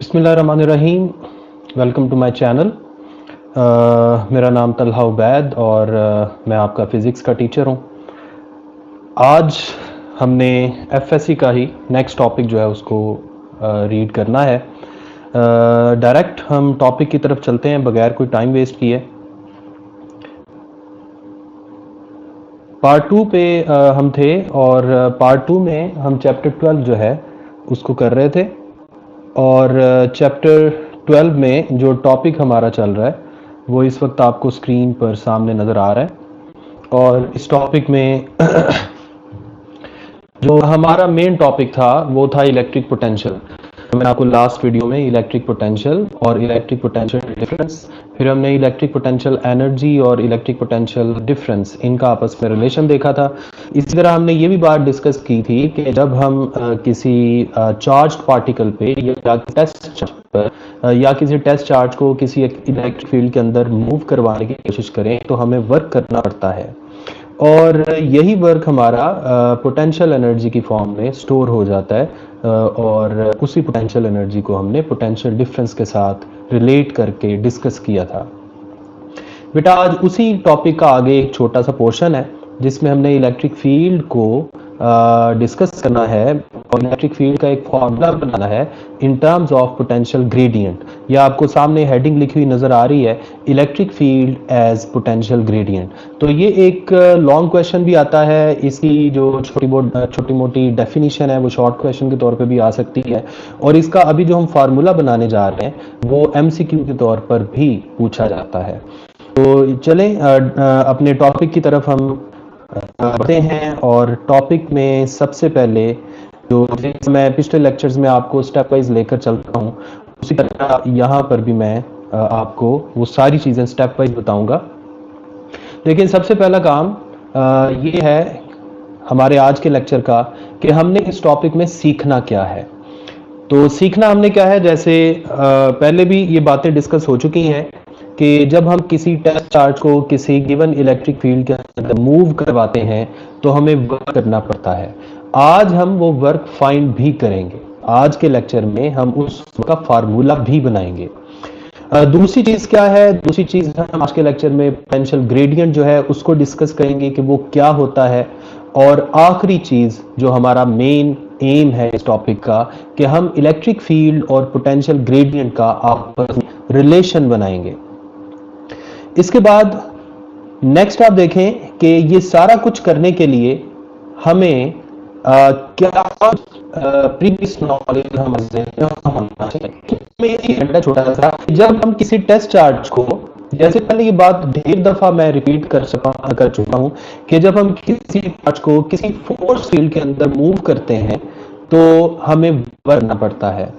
बिस्मिल्लाहिर्रहमानिर्रहीम। Welcome to my channel. मेरा नाम तलहा उबैद और मैं आपका फ़िज़िक्स का टीचर हूँ। आज हमने एफएससी का ही नेक्स्ट टॉपिक जो है उसको रीड करना है। डायरेक्ट हम टॉपिक की तरफ चलते हैं बगैर कोई टाइम वेस्ट किए। पार्ट 2 पे हम थे और पार्ट 2 में हम चैप्टर 12 जो है उसको कर रहे थे और चैप्टर 12 में जो टॉपिक हमारा चल रहा है वो इस वक्त आपको स्क्रीन पर सामने नज़र आ रहा है। और इस टॉपिक में जो हमारा मेन टॉपिक था वो था इलेक्ट्रिक पोटेंशियल। मैंने आपको लास्ट वीडियो में इलेक्ट्रिक पोटेंशियल और इलेक्ट्रिक पोटेंशियल डिफरेंस, फिर हमने इलेक्ट्रिक पोटेंशियल एनर्जी और इलेक्ट्रिक पोटेंशियल डिफरेंस, इनका आपस में रिलेशन देखा था। इसी तरह हमने ये भी बात डिस्कस की थी कि जब हम किसी चार्ज पार्टिकल पे या टेस्ट चार्ज पर या किसी टेस्ट चार्ज को किसी इलेक्ट्रिक फील्ड के अंदर मूव करवाने की कोशिश करें तो हमें वर्क करना पड़ता है और यही वर्क हमारा पोटेंशियल एनर्जी की फॉर्म में स्टोर हो जाता है और उसी पोटेंशियल एनर्जी को हमने पोटेंशियल डिफरेंस के साथ रिलेट करके डिस्कस किया था। बेटा आज उसी टॉपिक का आगे एक छोटा सा पोर्शन है जिसमें हमने इलेक्ट्रिक फील्ड को डिस्कस करना है और इलेक्ट्रिक फील्ड का एक फॉर्मूला बनाना है in terms of potential gradient. या आपको सामने हेडिंग लिखी हुई नज़र आ रही है, electric field as potential gradient. तो ये एक लॉन्ग क्वेश्चन भी आता है, इसकी जो छोटी मोटी डेफिनेशन है वो शॉर्ट क्वेश्चन के तौर पे भी आ सकती है और इसका अभी जो हम फार्मूला बनाने जा रहे हैं वो एमसीक्यू के तौर पर भी पूछा जाता है। तो चलें अपने टॉपिक की तरफ हम बढ़ते हैं और टॉपिक में सबसे पहले जो मैं पिछले लेक्चर्स में आपको स्टेप वाइज लेकर चलता हूँ उसी तरह यहाँ पर भी मैं आपको वो सारी चीज़ें स्टेप वाइज बताऊंगा। लेकिन सबसे पहला काम ये है हमारे आज के लेक्चर का कि हमने इस टॉपिक में सीखना क्या है। तो सीखना हमने क्या है, जैसे पहले भी ये बातें डिस्कस हो चुकी हैं कि जब हम किसी टेस्ट चार्ज को किसी गिवन इलेक्ट्रिक फील्ड के अंदर मूव करवाते हैं तो हमें वर्क करना पड़ता है। आज हम वो वर्क फाइंड भी करेंगे। आज के लेक्चर में हम उस का फार्मूला भी बनाएंगे। दूसरी चीज़ क्या है, दूसरी चीज़ हम आज के लेक्चर में पोटेंशियल ग्रेडियंट जो है उसको डिस्कस करेंगे कि वो क्या होता है। और आखिरी चीज़ जो हमारा मेन एम है इस टॉपिक का कि हम इलेक्ट्रिक फील्ड और पोटेंशियल ग्रेडियंट का आपस में रिलेशन बनाएंगे। इसके बाद नेक्स्ट आप देखें कि ये सारा कुछ करने के लिए हमें क्या प्रीवियस नॉलेज होना चाहिए। छोटा सा जब हम किसी टेस्ट चार्ज को, जैसे पहले ये बात ढेर दफा मैं रिपीट कर चुका हूं कि जब हम किसी चार्ज को किसी फोर्स फील्ड के अंदर मूव करते हैं तो हमें वर्क करना पड़ता है।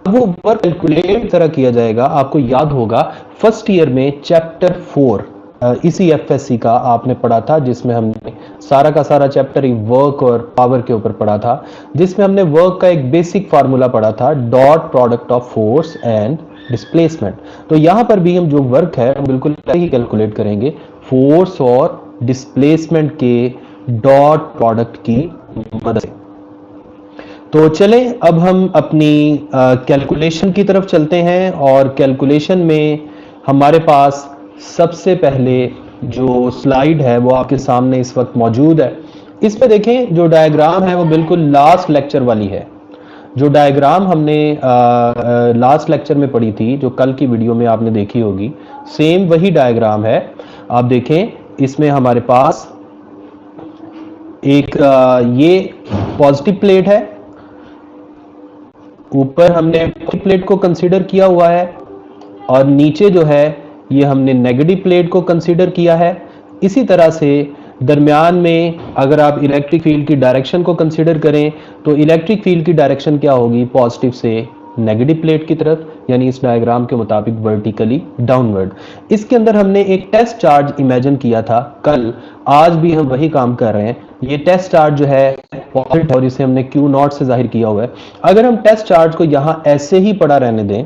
वो वर्क कैलकुलेट तरह किया जाएगा। आपको याद होगा फर्स्ट ईयर में चैप्टर 4 इसी एफएससी का आपने पढ़ा था, जिसमें हमने सारा का सारा चैप्टर ही वर्क और पावर के ऊपर पढ़ा था, जिसमें हमने वर्क का एक बेसिक फार्मूला पढ़ा था, dot product of force and displacement. तो यहां पर भी हम जो वर्क है बिल्कुल ही कैलकुलेट करेंगे फोर्स और डिस्प्लेसमेंट के डॉट प्रोडक्ट की मदद से। तो चलें अब हम अपनी कैलकुलेशन की तरफ चलते हैं और कैलकुलेशन में हमारे पास सबसे पहले जो स्लाइड है वो आपके सामने इस वक्त मौजूद है। इस पे देखें जो डायग्राम है वो बिल्कुल लास्ट लेक्चर वाली है। जो डायग्राम हमने लास्ट लेक्चर में पढ़ी थी, जो कल की वीडियो में आपने देखी होगी, सेम वही डायग्राम है। आप देखें इसमें हमारे पास एक ये पॉजिटिव प्लेट है, ऊपर हमने प्लेट को कंसीडर किया हुआ है और नीचे जो है ये हमने नेगेटिव प्लेट को कंसीडर किया है। इसी तरह से दरमियान में अगर आप इलेक्ट्रिक फील्ड की डायरेक्शन को कंसीडर करें तो इलेक्ट्रिक फील्ड की डायरेक्शन क्या होगी, पॉजिटिव से नेगेटिव प्लेट की तरफ, यानी इस डायग्राम के मुताबिक वर्टिकली डाउनवर्ड। इसके अंदर हमने एक टेस्ट चार्ज इमेजिन किया था कल, आज भी हम वही काम कर रहे हैं। ये टेस्ट चार्ज जो है पॉजिटिव और इसे हमने क्यू नॉट से जाहिर किया हुआ है। अगर हम टेस्ट चार्ज को यहां ऐसे ही पड़ा रहने दें,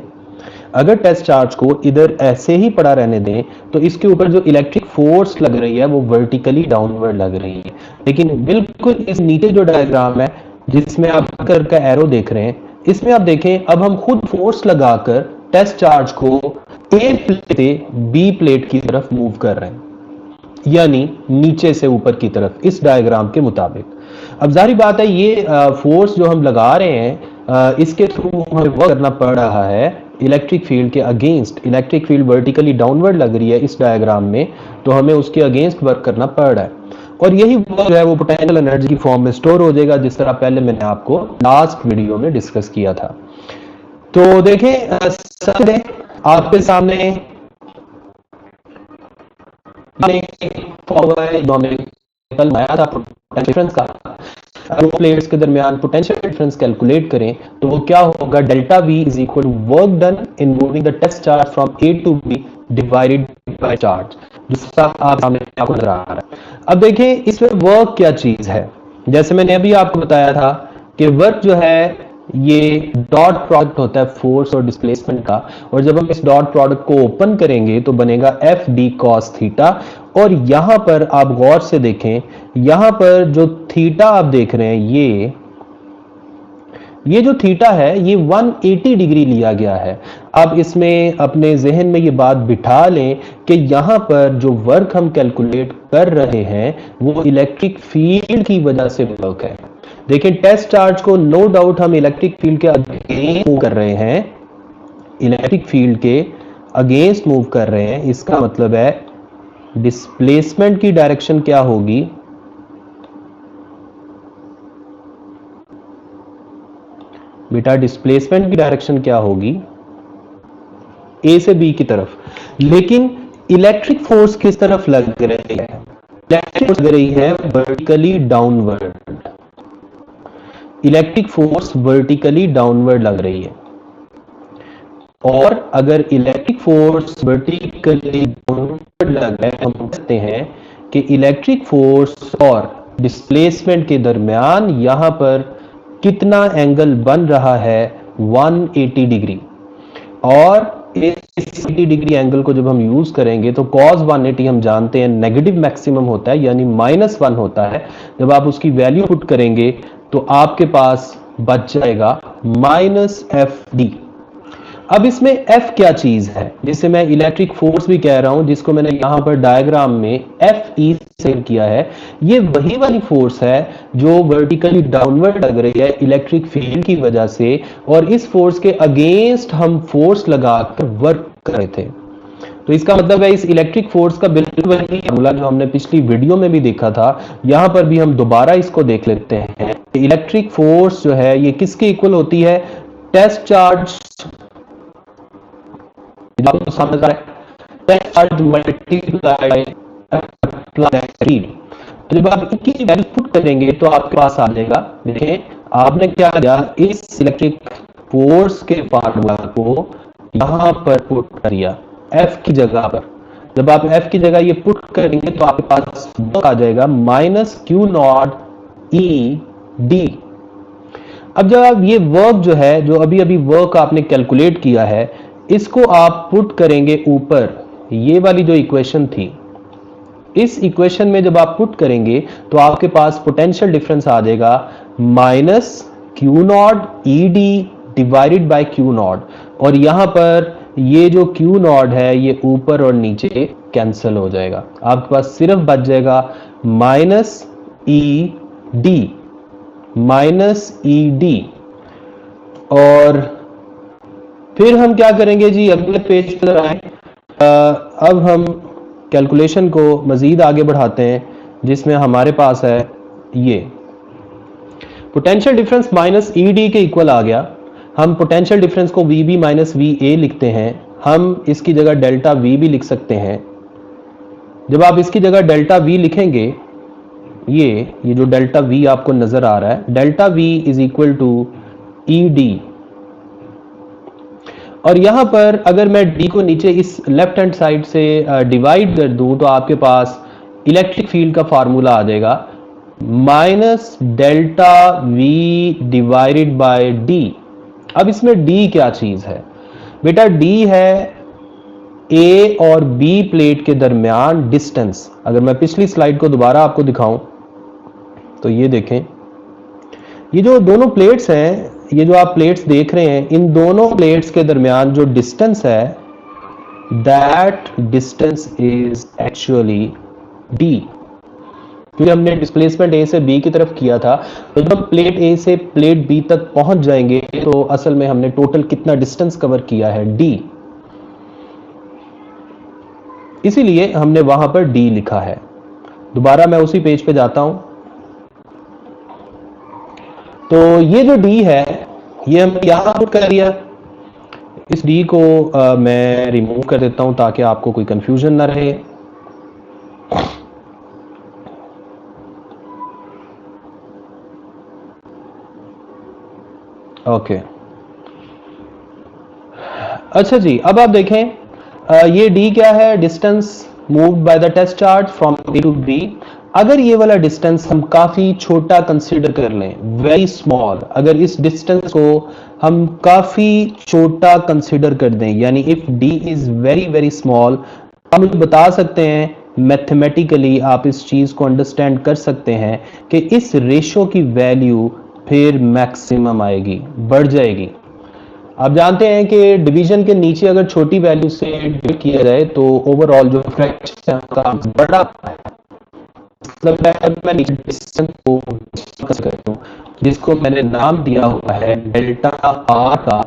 अगर टेस्ट चार्ज को इधर ऐसे ही पड़ा रहने दें तो इसके ऊपर जो इलेक्ट्रिक फोर्स लग रही है वो वर्टिकली डाउनवर्ड लग रही है। लेकिन बिल्कुल इस नीचे जो डायग्राम है जिसमें आप कर्व का एरो देख रहे हैं, इसमें आप देखें, अब हम खुद फोर्स लगाकर टेस्ट चार्ज को ए प्लेट से बी प्लेट की तरफ मूव कर रहे हैं, यानी नीचे से ऊपर की तरफ, इस डायग्राम के मुताबिक। अब जाहिर बात है ये फोर्स जो हम लगा रहे हैं इसके थ्रू हमें वर्क करना पड़ रहा है इलेक्ट्रिक फील्ड के against. Electric field vertically downward लग रही है इस डायग्राम में, तो हमें उसके अगेंस्ट वर्क करना पड़ रहा है, और यही वर्क जो है वो पोटेंशियल एनर्जी की फॉर्म में स्टोर हो जाएगा, जिस तरह पहले मैंने आपको लास्ट वीडियो में डिस्कस किया था। तो देखें आपके सामने डिफरेंस का, दो प्लेट्स के दरमियान पोटेंशियल डिफरेंस कैलकुलेट करें तो वो क्या होगा, delta V is equal to work done in moving the test charge from A to B divided by charge, जिसका आप सामने आपको नजर आ रहा है। अब देखें इसमें वर्क क्या चीज है। जैसे मैंने अभी आपको बताया था कि वर्क जो है ये डॉट प्रोडक्ट होता है फोर्स और डिस्प्लेसमेंट का, और जब हम इस डॉट प्रोडक्ट को ओपन करेंगे तो बनेगा एफ डी कॉस थीटा। और यहां पर आप गौर से देखें, यहां पर जो थीटा आप देख रहे हैं, ये जो थीटा है ये 180 डिग्री लिया गया है। अब इसमें अपने जहन में ये बात बिठा लें कि यहां पर जो वर्क हम कैलकुलेट कर रहे हैं वो इलेक्ट्रिक फील्ड की वजह से वर्क है। देखिए टेस्ट चार्ज को नो डाउट हम इलेक्ट्रिक फील्ड के अगेंस्ट मूव कर रहे हैं, इलेक्ट्रिक फील्ड के अगेंस्ट मूव कर रहे हैं। इसका मतलब है डिस्प्लेसमेंट की डायरेक्शन क्या होगी, बेटा डिस्प्लेसमेंट की डायरेक्शन क्या होगी, ए से बी की तरफ। लेकिन इलेक्ट्रिक फोर्स किस तरफ लग रही है, इलेक्ट्रिक फोर्स लग रही है vertically downward. Electric force vertically downward लग रही है, और अगर इलेक्ट्रिक फोर्स वर्टिकली डाउनवर्ड लग रहा है, हम कहते हैं कि इलेक्ट्रिक फोर्स और डिस्प्लेसमेंट के दरमियान यहां पर कितना एंगल बन रहा है, 180 डिग्री। और इस 80 डिग्री एंगल को जब हम यूज करेंगे तो cos 180 हम जानते हैं नेगेटिव मैक्सिमम होता है, यानी -1 होता है। जब आप उसकी वैल्यू पुट करेंगे तो आपके पास बच जाएगा -FD। अब इसमें F क्या चीज है, जिसे मैं इलेक्ट्रिक फोर्स भी कह रहा हूं, जिसको मैंने यहां पर डायग्राम में FE से किया है। ये वही वाली फोर्स है जो वर्टिकली डाउनवर्ड लग रही है इलेक्ट्रिक फील्ड की वजह से, और इस फोर्स के अगेंस्ट हम फोर्स लगाकर वर्क कर रहे थे। तो इसका मतलब है इस इलेक्ट्रिक फोर्स का बिल्कुल वही फॉर्मूला जो हमने पिछली वीडियो में भी देखा था, यहां पर भी हम दोबारा इसको देख लेते हैं। इलेक्ट्रिक फोर्स जो है ये किसके इक्वल होती है, टेस्ट चार्ज तो जब आप इनकी वैल्यू पुट करेंगे तो आपके पास आ जाएगा, देखें आपने क्या किया, इस इलेक्ट्रिक फोर्स के फार्मूला को यहां पर पुट कर दिया F की जगह पर। जब आप F की जगह ये पुट करेंगे तो आपके पास आ जाएगा -Q0 ED। अब जब आप ये वर्क जो है, जो अभी अभी वर्क आपने कैलकुलेट किया है, इसको आप पुट करेंगे ऊपर, ये वाली जो इक्वेशन थी, इस इक्वेशन में जब आप पुट करेंगे तो आपके पास पोटेंशियल डिफरेंस आ जाएगा -Q0 ED divided by Q0। और यहां पर ये जो Q0 है ये ऊपर और नीचे कैंसिल हो जाएगा, आपके पास सिर्फ बच जाएगा -ED। और फिर हम क्या करेंगे जी, अगले पेज पर आए। अब हम कैलकुलेशन को मजीद आगे बढ़ाते हैं, जिसमें हमारे पास है ये पोटेंशियल डिफरेंस -ED के इक्वल आ गया। हम पोटेंशियल डिफरेंस को VB - VA लिखते हैं, हम इसकी जगह डेल्टा V भी लिख सकते हैं। जब आप इसकी जगह डेल्टा V लिखेंगे, ये जो डेल्टा V आपको नजर आ रहा है, delta V is equal to ED। और यहां पर अगर मैं D को नीचे इस लेफ्ट हैंड साइड से डिवाइड कर दूं तो आपके पास इलेक्ट्रिक फील्ड का फार्मूला आ जाएगा -ΔV डिवाइडेड बाय D। अब इसमें D क्या चीज है बेटा, D है A और B प्लेट के दरमियान डिस्टेंस। अगर मैं पिछली स्लाइड को दोबारा आपको दिखाऊं तो ये देखें, ये जो दोनों प्लेट्स हैं ये जो आप प्लेट्स देख रहे हैं, इन दोनों प्लेट्स के दरमियान जो डिस्टेंस है, that distance is actually D. क्योंकि हमने डिस्प्लेसमेंट ए से बी की तरफ किया था, तो जब हम प्लेट ए से प्लेट बी तक पहुंच जाएंगे तो असल में हमने टोटल कितना डिस्टेंस कवर किया है, डी। इसीलिए हमने वहां पर डी लिखा है। दोबारा मैं उसी पेज पे जाता हूं। तो ये जो डी है, ये हमने यहां पुट कर दिया। इस डी को मैं रिमूव कर देता हूं ताकि आपको कोई कंफ्यूजन ना रहे। ओके, अच्छा जी, अब आप देखें ये डी क्या है, distance moved by the test charge from A to B. अगर ये वाला डिस्टेंस हम काफी छोटा कंसीडर कर लें, वेरी स्मॉल, अगर इस डिस्टेंस को हम काफी छोटा कंसीडर कर दें, यानी if D is very very small, हम बता सकते हैं मैथमेटिकली, आप इस चीज को अंडरस्टैंड कर सकते हैं कि इस रेशो की वैल्यू फिर मैक्सिमम आएगी, बढ़ जाएगी। आप जानते हैं कि डिवीजन के नीचे अगर छोटी वैल्यू से डिवाइड किया जाए तो ओवरऑल जो फ्रैक्शन का बड़ा है, मतलब मैं नीचे डिस्टेंस को करता हूं, जिसको मैंने नाम दिया हुआ है डेल्टा आर का,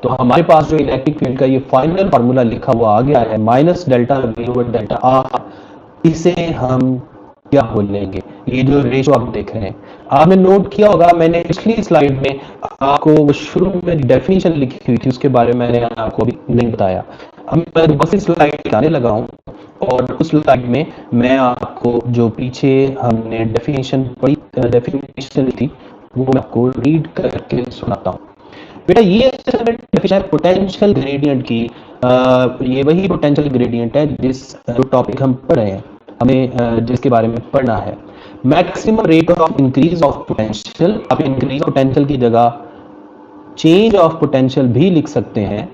तो हमारे पास जो इलेक्ट्रिक फील्ड का ये फाइनल फार्मूला लिखा हुआ आ गया है, minus delta we over delta R. इसे हम क्या बोलेंगे, ये जो रेशो आप देख रहे हैं, आपने नोट किया होगा मैंने पिछली स्लाइड में आपको शुरू में डेफिनेशन लिखी हुई थी, उसके बारे में मैंने आपको अभी नहीं बताया। अब मैं बस इस स्लाइड आने लगा हूं और उस स्लाइड में मैं आपको जो पीछे हमने डेफिनेशन पढ़ी, डेफिनेशन थी, वो मैं आपको रीड करके सुनाता हूँ। बेटा ये डेफिनेशन है पोटेंशियल ग्रेडियंट की। ये वही पोटेंशियल ग्रेडियंट है जिस जो टॉपिक हम पढ़ रहे हैं, हमें जिसके बारे में पढ़ना है। Maximum rate of increase of potential, आप इंक्रीज ऑफ पोटेंशियल की जगह चेंज ऑफ पोटेंशियल भी लिख सकते हैं।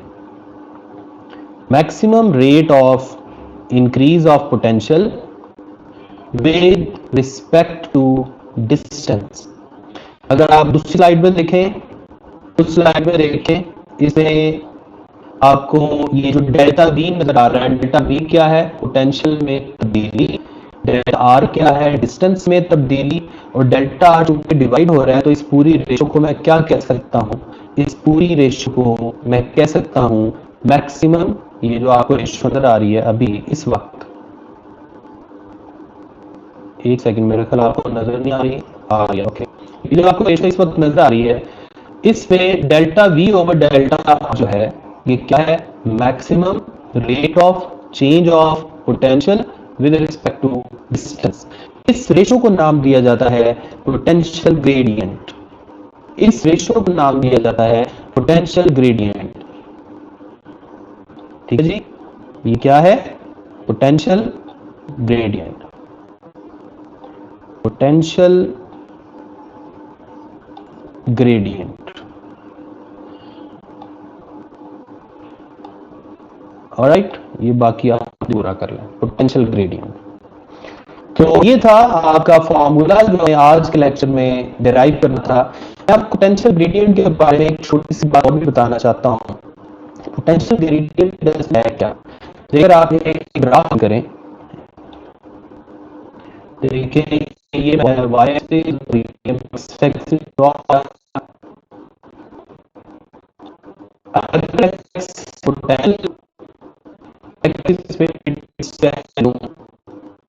Maximum rate of increase of potential with respect to distance. अगर आप दूसरी स्लाइड में देखें, उस स्लाइड में देखें, इसमें आपको ये जो डेल्टा वी नजर आ रहा है, डेल्टा वी क्या है, पोटेंशियल में तब्दीली, डेल्टा आर क्या है, डिस्टेंस में तब्दीली, और डेल्टा आर चूंकि डिवाइड हो रहा है तो इस पूरी रेशो को मैं क्या कह सकता हूं, इस पूरी रेशो को मैं कह सकता हूं मैक्सिमम। ये जो आपको रेशो नजर आ रही है अभी इस वक्त, एक सेकंड, मेरे ख्याल आपको नजर नहीं आ रही, आ रही है, ओके। ये जो आपको रेशो इस वक्त नजर आ रही है, इसमें डेल्टा वी ओवर डेल्टा जो है, ये क्या है, maximum rate of change of potential with respect to distance. इस रेशो को नाम दिया जाता है पोटेंशियल ग्रेडियंट। इस रेशो को नाम दिया जाता है पोटेंशियल ग्रेडियंट। ठीक है जी, ये क्या है, potential gradient, potential gradient. Alright, ये बाकी आप पूरा कर लें, पोटेंशियल ग्रेडियंट। तो ये था आपका फॉर्मूला जो मैं आज के लेक्चर में डिराइव करना था। मैं आपको पोटेंशियल ग्रेडियंट के बारे में एक छोटी सी बात और भी बताना चाहता हूँ। पोटेंशियल ग्रेडियंट है क्या, अगर आप एक ग्राफ करें, देखिए ये वाई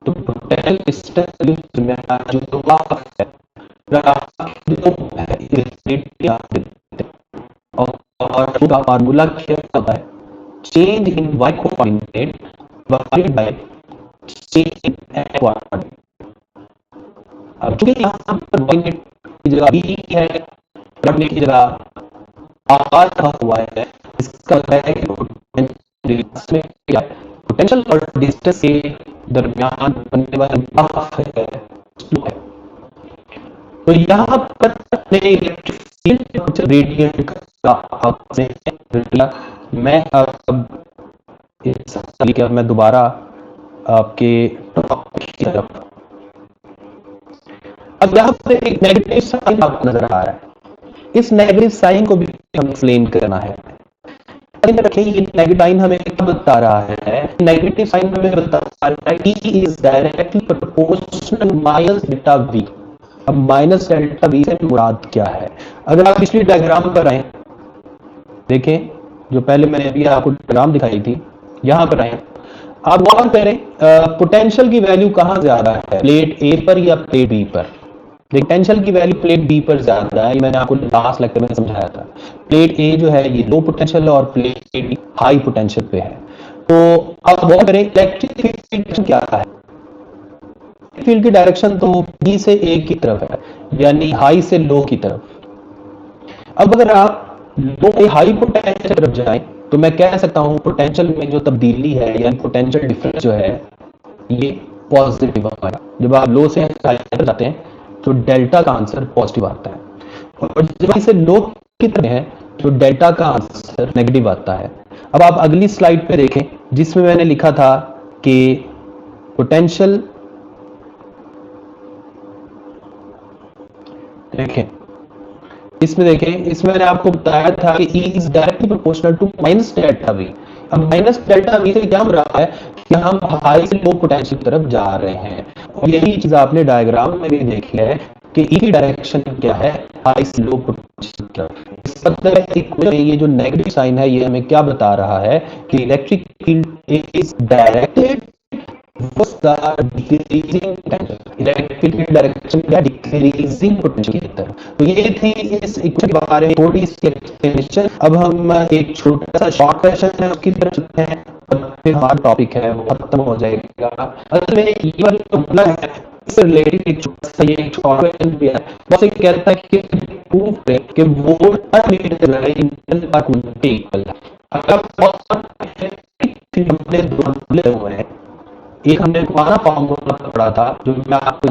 तो पोटेंशियल डिस्टेंस में जो ग्राफ है, और उसका फार्मूला क्या होता है, change in y coordinate divided by change in x coordinate. अब चूंकि यहाँ पर y की जगह b है, कोऑर्डिनेट की जगह r रखा हुआ है, इसका मतलब है कि पोटेंशियल और डिस्टेंस के दरमियान बनने वाला ग्राफ है। तो यहाँ पर इलेक्ट्रिक फील्ड ग्रेडियंट का आपने मैं अब मैं दोबारा आपके टॉपिक की तरफ, अब यहाँ पर एक नेगेटिव साइन आपको नजर आ रहा है। इस नेगेटिव साइन को भी हमें एक्सप्लेन करना है। रखें ये नेगेटिव साइन हमें क्या बता रहा है, नेगेटिव साइन हमें बता रहा है कि is directly proportional minus delta V. अब माइनस डेल्टा वी से मुराद क्या है? अगर आप पिछली डायग्राम पर आए, देखें जो पहले मैंने अभी आपको डायग्राम दिखाई थी, यहां पर आए, आप गौर करें पोटेंशियल की वैल्यू कहां ज्यादा है, प्लेट ए पर या प्लेट बी पर? पोटेंशियल की वैल्यू प्लेट बी पर ज्यादा है, ये मैंने आपको लास्ट लेक्चर में समझाया था। प्लेट ए जो है ये लो पोटेंशियल और प्लेट बी हाई पोटेंशियल पे है। तो अब गौर करें इलेक्ट्रिक फील्ड क्या है, फील्ड की डायरेक्शन तो बी से ए की तरफ है, यानी हाई से लो की तरफ। अब अगर आप लो से हाई पोटेंशियल तरफ जाएं तो मैं कह सकता हूं पोटेंशियल में जो तब्दीली है यानी पोटेंशियल डिफरेंस जो है ये पॉजिटिव आएगा। जब आप लो से हाई तरफ जाते हैं तो डेल्टा का आंसर पॉजिटिव आता है, और जब इसे लो की तरफ है तो डेल्टा का आंसर नेगेटिव आता है। अब आप अगली स्लाइड पे देखें जिसमें मैंने लिखा था कि पोटेंशियल, देखें इसमें देखें, इसमें मैंने आपको बताया था कि E is directly proportional to minus delta V. अब माइनस डेल्टा वी से क्या हो रहा है कि हम हाई से लो पोटेंशियल की तरफ जा रहे हैं, और यही चीज आपने डायग्राम में भी देखी है कि E की डायरेक्शन क्या है, हाई से लो पोटेंशियल की तरफ। इस मतलब ये जो नेगेटिव साइन है ये हमें क्या बता रहा है कि electric field is directed electric direction या डिक्रीजिंग पोटेंशियल की तरफ। तो ये थी इस इक्वेशन के बारे में थोड़ी सी एक्सप्लेनेशन। अब हम एक छोटा सा शॉर्ट क्वेश्चन है उसकी तरफ चलते हैं और फिर हमारा टॉपिक है वो खत्म हो जाएगा। असल में ये वाला जो मामला है इससे रिलेटेड एक छोटा सा ये शॉर्ट क्वेश्चन भी है, बस ये कहता है कि प्रूव करें कि वोल्ट पर मीटर जो है इंटरनल पर कूलेंट के इक्वल है। अगर हमने दो मामले हुए हैं, एक हमने हमारा फॉर्मूला पढ़ा था जो मैं आपको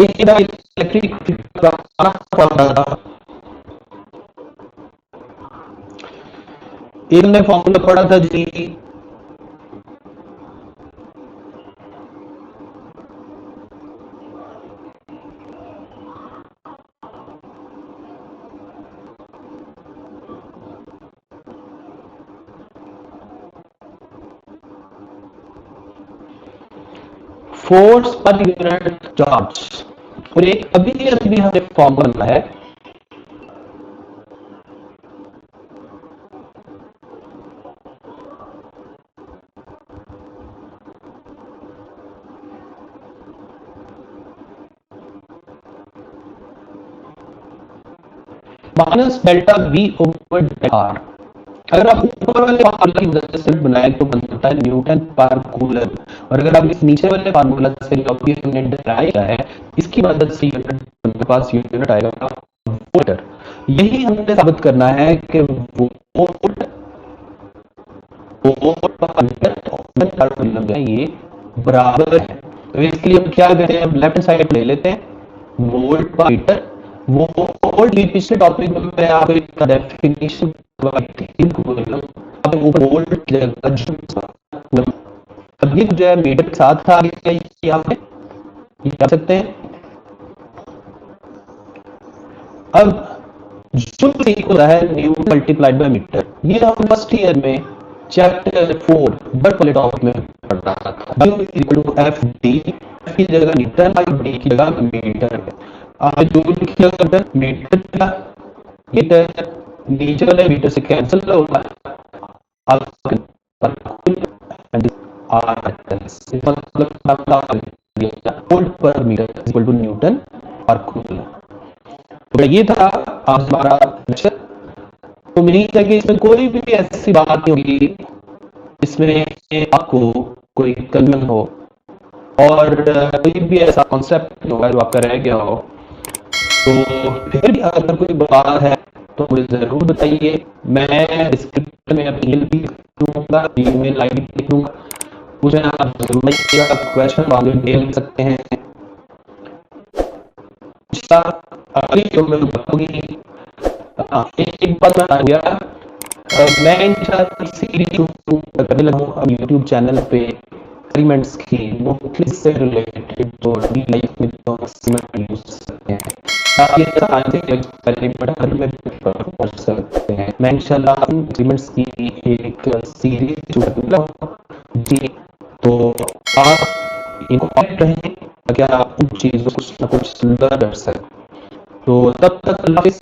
एक इलेक्ट्रिक फॉर्मूला था, एक हमने फॉर्मूला पढ़ा था जी फोर्स पर यूनिट चार्ज, और एक अभी हमें फॉर्मूला है minus delta we over delta R. अगर आप ऊपर वाले फार्मूला की मदद से बनाए तो बनता है न्यूटन पर कूलम, और अगर आप इस नीचे वाले फार्मूला से जो अभी हमने डराया किया है इसकी मदद से यूनिट पास यूनिट आएगा वोल्ट। यही हमने साबित करना है कि वोल्ट पर कूलम है ये बराबर है। तो इसके लिए हम क्या करते हैं, लेफ्ट हैंड साइड ले लेते हैं वोल्ट पर मीटर। वो वोल्ट भी पिछले टॉपिक में मैं आपको एक डेफिनेशन वोल्ट की जगह अब ये जो है मीटर के साथ था आगे आप कर सकते हैं। अब जो होता है न्यूटन मल्टीप्लाइड बाय मीटर, ये हम फर्स्ट ईयर में चैप्टर 4 बट वाले टॉपिक में पढ़ा था। W equal to F D, F की जगह न्यूटन और डी की जगह मीटर है। आप जो मीटर मीटर नीचे वाले मीटर से कैंसिल होगा, वोल्ट पर मीटर इक्वल टू न्यूटन और कूलम। तो ये था आज हमारा लेक्चर। तो उम्मीद है कि इसमें कोई भी ऐसी बात नहीं होगी इसमें आपको कोई कंफ्यूजन हो, और कोई भी ऐसा कॉन्सेप्ट नहीं होगा जो आपका रह गया हो। तो फिर भी अगर कोई बात है तो मुझे जरूर बताइए। मैं डिस्क्रिप्शन में अपनी ईमेल भी दूंगा, ईमेल आईडी भी दूंगा, उसमें आप जरूर क्वेश्चन मेल सकते हैं। अगली जो मैं बताऊंगी एक बात मैं आ गया, मैं इंशाल्लाह सीरीज करने लगा हूँ अब यूट्यूब चैनल पे एक्सपेरिमेंट्स की मुख्तलिफ से रिलेटेड, तो लाइफ में तो यूज सकते हैं। आप ये साइंटिफिक एक्सपेरिमेंट में पहुंच सकते हैं। मैं इंशाल्लाह एक्सपेरिमेंट्स की एक सीरीज शुरू करूंगा जी। तो आप इन्फॉर्म्ड रहें ताकि आप उन चीज़ों को कुछ ना कुछ लर्न कर सकें। तो तब तक अल्लाह हाफ़िज़।